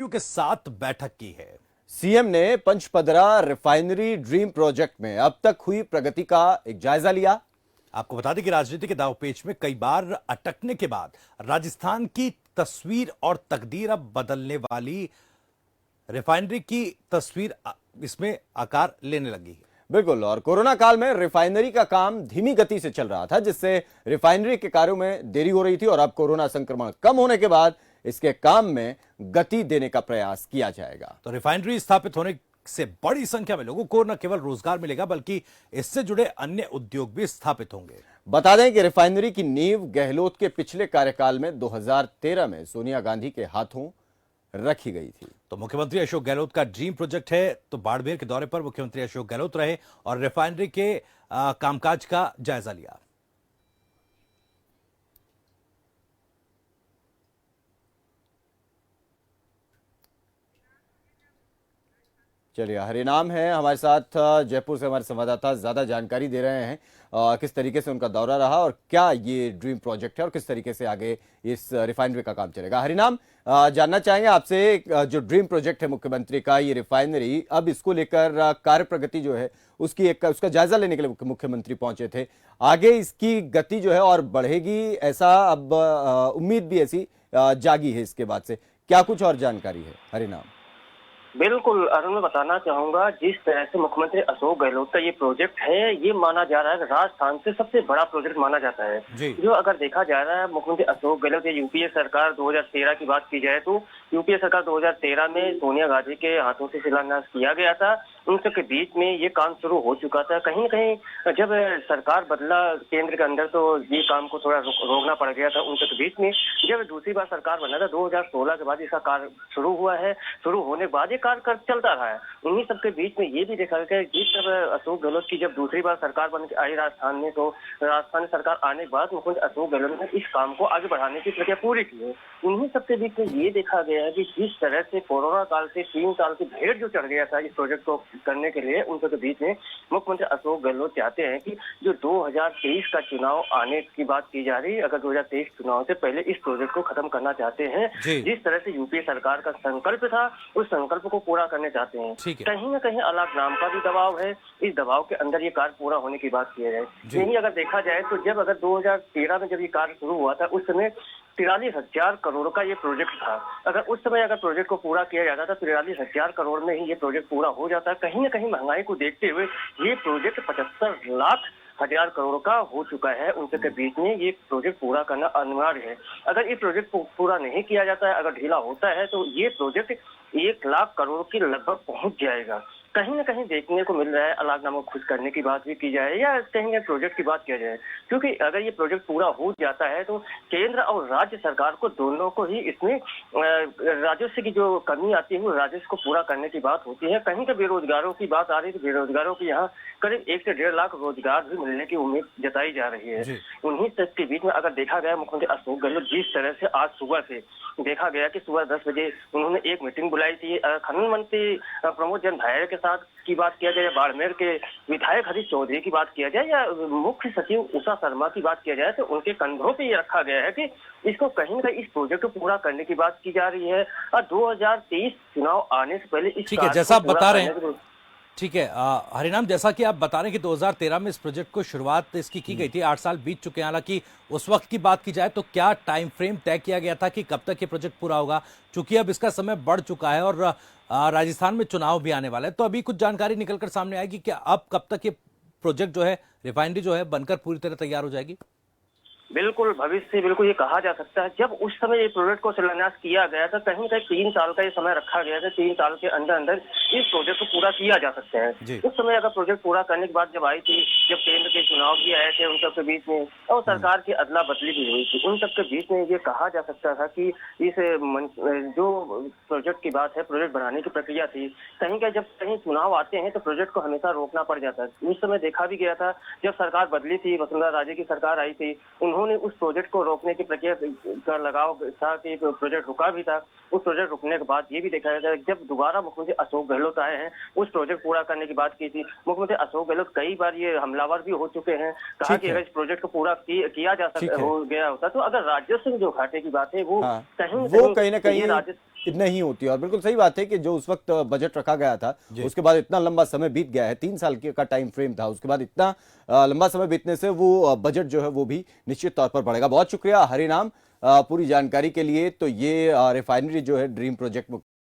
मंत्रियों के साथ बैठक की है। सीएम ने पंचपदरा रिफाइनरी ड्रीम प्रोजेक्ट में अब तक हुई प्रगति का एक जायजा लिया। आपको बता दें कि राजनीति के दांवपेच में कई बार अटकने के बाद राजस्थान की तस्वीर और तकदीर अब बदलने वाली रिफाइनरी की तस्वीर इसमें आकार लेने लगी है। बिल्कुल, और कोरोना काल में रिफाइनरी का काम धीमी गति से चल रहा था, जिससे रिफाइनरी के कार्यों में देरी हो रही थी और अब कोरोना संक्रमण कम होने के बाद इसके काम में गति देने का प्रयास किया जाएगा। तो रिफाइनरी स्थापित होने से बड़ी संख्या में लोगों को न केवल रोजगार मिलेगा बल्कि इससे जुड़े अन्य उद्योग भी स्थापित होंगे। बता दें कि रिफाइनरी की नींव गहलोत के पिछले कार्यकाल में 2013 में सोनिया गांधी के हाथों रखी गई थी। तो मुख्यमंत्री अशोक गहलोत का ड्रीम प्रोजेक्ट है। तो बाड़मेर के दौरे पर मुख्यमंत्री अशोक गहलोत रहे और रिफाइनरी के कामकाज का जायजा लिया। चलिए, हरिनाम है हमारे साथ जयपुर से, हमारे संवाददाता ज्यादा जानकारी दे रहे हैं किस तरीके से उनका दौरा रहा और क्या ये ड्रीम प्रोजेक्ट है और किस तरीके से आगे इस रिफाइनरी का काम चलेगा। हरिनाम, जानना चाहेंगे आपसे, जो ड्रीम प्रोजेक्ट है मुख्यमंत्री का, ये रिफाइनरी, अब इसको लेकर कार्य प्रगति जो है उसका जायजा लेने के लिए मुख्यमंत्री पहुंचे थे। आगे इसकी गति जो है और बढ़ेगी, ऐसा अब उम्मीद भी ऐसी जागी है इसके बाद से, क्या कुछ और जानकारी है हरिनाम? बिल्कुल अरुण, मैं बताना चाहूंगा, जिस तरह से मुख्यमंत्री अशोक गहलोत का ये प्रोजेक्ट है, ये माना जा रहा है राजस्थान से सबसे बड़ा प्रोजेक्ट माना जाता है। जो अगर देखा जा रहा है, मुख्यमंत्री अशोक गहलोत, यूपीए सरकार 2013 की बात की जाए तो यूपीए सरकार 2013 में सोनिया गांधी के हाथों से शिलान्यास किया गया था। उन सबके बीच में ये काम शुरू हो चुका था। कहीं न कहीं जब सरकार बदला केंद्र के अंदर तो ये काम को थोड़ा रोकना पड़ गया था। उन सबके बीच में जब दूसरी बार सरकार बना था 2016 के बाद इसका कार्य शुरू हुआ है। शुरू होने के बाद ये कार्य चलता रहा है। उन्हीं सबके बीच में ये भी देखा गया कि जिस तरह अशोक गहलोत की जब दूसरी बार सरकार बन के आई राजस्थान में, तो राजस्थान में सरकार आने के बाद मुख्यमंत्री अशोक गहलोत ने इस काम को आगे बढ़ाने की प्रक्रिया पूरी की है। उन्हीं सबके बीच में ये देखा गया है कि जिस तरह से कोरोना काल से 3 साल की भेड़ जो चढ़ गया था इस प्रोजेक्ट को करने के लिए, उन सबके बीच में मुख्यमंत्री अशोक गहलोत चाहते हैं कि जो 2023 का चुनाव आने की बात की जा रही है, अगर 2023 चुनाव से पहले इस प्रोजेक्ट को खत्म करना चाहते हैं। जिस तरह से यूपीए सरकार का संकल्प था, उस संकल्प को पूरा करने चाहते हैं। कहीं न कहीं अलग नाम का भी दबाव है। इस दबाव के अंदर ये कार्य पूरा होने की बात किया जाए। यही अगर देखा जाए तो जब अगर 2013 में जब ये कार्य शुरू हुआ था, उस समय 43,000 करोड़ का ये प्रोजेक्ट था। अगर उस समय अगर प्रोजेक्ट को पूरा किया जाता था 43,000 करोड़ में ही ये प्रोजेक्ट पूरा हो जाता। कहीं न कहीं महंगाई को देखते हुए ये प्रोजेक्ट 75,00,000 करोड़ का हो चुका है। उनके के बीच में ये प्रोजेक्ट पूरा करना अनिवार्य है। अगर ये प्रोजेक्ट पूरा नहीं किया जाता है, अगर ढीला होता है, तो ये प्रोजेक्ट 1,00,000 करोड़ के लगभग पहुंच जाएगा। कहीं न कहीं देखने को मिल रहा है, अलाकनामा खुश करने की बात भी की जाए या कहीं प्रोजेक्ट की बात किया जाए, क्योंकि अगर ये प्रोजेक्ट पूरा हो जाता है तो केंद्र और राज्य सरकार को दोनों को ही इसमें राजस्व की जो कमी आती है वो राजस्व को पूरा करने की बात होती है। कहीं के बेरोजगारों की बात आ रही है, बेरोजगारों की यहाँ करीब 1 से 1.5 लाख रोजगार भी मिलने की उम्मीद जताई जा रही है। उन्हीं सबके बीच में अगर देखा गया, मुख्यमंत्री अशोक गहलोत जिस तरह से आज सुबह से देखा गया कि सुबह 10 बजे उन्होंने एक मीटिंग बुलाई थी खनन मंत्री प्रमोद जैन भायर के साथ की बात किया जाए, बाड़मेर के विधायक हरीश चौधरी की बात किया जाए या मुख्य सचिव उषा शर्मा की बात किया जाए, तो उनके कंधों पे ये रखा गया है कि इसको कहीं न कहीं इस प्रोजेक्ट को पूरा करने की बात की जा रही है और 2023 चुनाव आने से पहले इस जैसा आप बता रहे हैं। ठीक है हरिनाम, जैसा कि आप बता रहे हैं कि 2013 में इस प्रोजेक्ट को शुरुआत इसकी की गई थी। 8 साल बीत चुके हैं। हालांकि उस वक्त की बात की जाए तो क्या टाइम फ्रेम तय किया गया था कि कब तक ये प्रोजेक्ट पूरा होगा? चूंकि अब इसका समय बढ़ चुका है और राजस्थान में चुनाव भी आने वाला है, तो अभी कुछ जानकारी निकलकर सामने आएगी कि अब कब तक ये प्रोजेक्ट जो है, रिफाइनरी जो है, बनकर पूरी तरह तैयार हो जाएगी? बिल्कुल, भविष्य से बिल्कुल ये कहा जा सकता है। जब उस समय ये प्रोजेक्ट को शिलान्यास किया गया था, कहीं 3 साल का ये समय रखा गया था। 3 साल के अंदर अंदर इस प्रोजेक्ट को पूरा किया जा सकता है। उस समय अगर प्रोजेक्ट पूरा करने के बाद जब आई थी, जब केंद्र के चुनाव भी आए थे उन सबके बीच में और सरकार की अदला बदली भी हुई थी, उन सबके बीच में ये कहा जा सकता था कि इस जो प्रोजेक्ट की बात है, प्रोजेक्ट बनाने की प्रक्रिया थी, कहीं जब कहीं चुनाव आते हैं तो प्रोजेक्ट को हमेशा रोकना पड़ जाता है। उस समय देखा भी गया था, जब सरकार बदली थी, वसुंधरा राजे की सरकार आई थी, उन्होंने उस प्रोजेक्ट को रोकने की प्रक्रिया का लगाव था कि प्रोजेक्ट रुका भी था। उस प्रोजेक्ट रुकने के बाद ये भी देखा गया जब दोबारा मुख्यमंत्री अशोक गहलोत आए हैं, उस प्रोजेक्ट पूरा करने की बात की थी। मुख्यमंत्री अशोक गहलोत कई बार ये हमलावर भी हो चुके हैं, कहा कि अगर इस प्रोजेक्ट को पूरा किया जा सकता हो गया होता तो अगर राजस्व जो घाटे की बात है वो कहीं ना कहीं नहीं होती है। और बिल्कुल सही बात है कि जो उस वक्त बजट रखा गया था उसके बाद इतना लंबा समय बीत गया है, 3 साल का टाइम फ्रेम था, उसके बाद इतना लंबा समय बीतने से वो बजट जो है वो भी निश्चित तौर पर बढ़ेगा। बहुत शुक्रिया हरिनाम पूरी जानकारी के लिए। तो ये रिफाइनरी जो है ड्रीम प्रोजेक्ट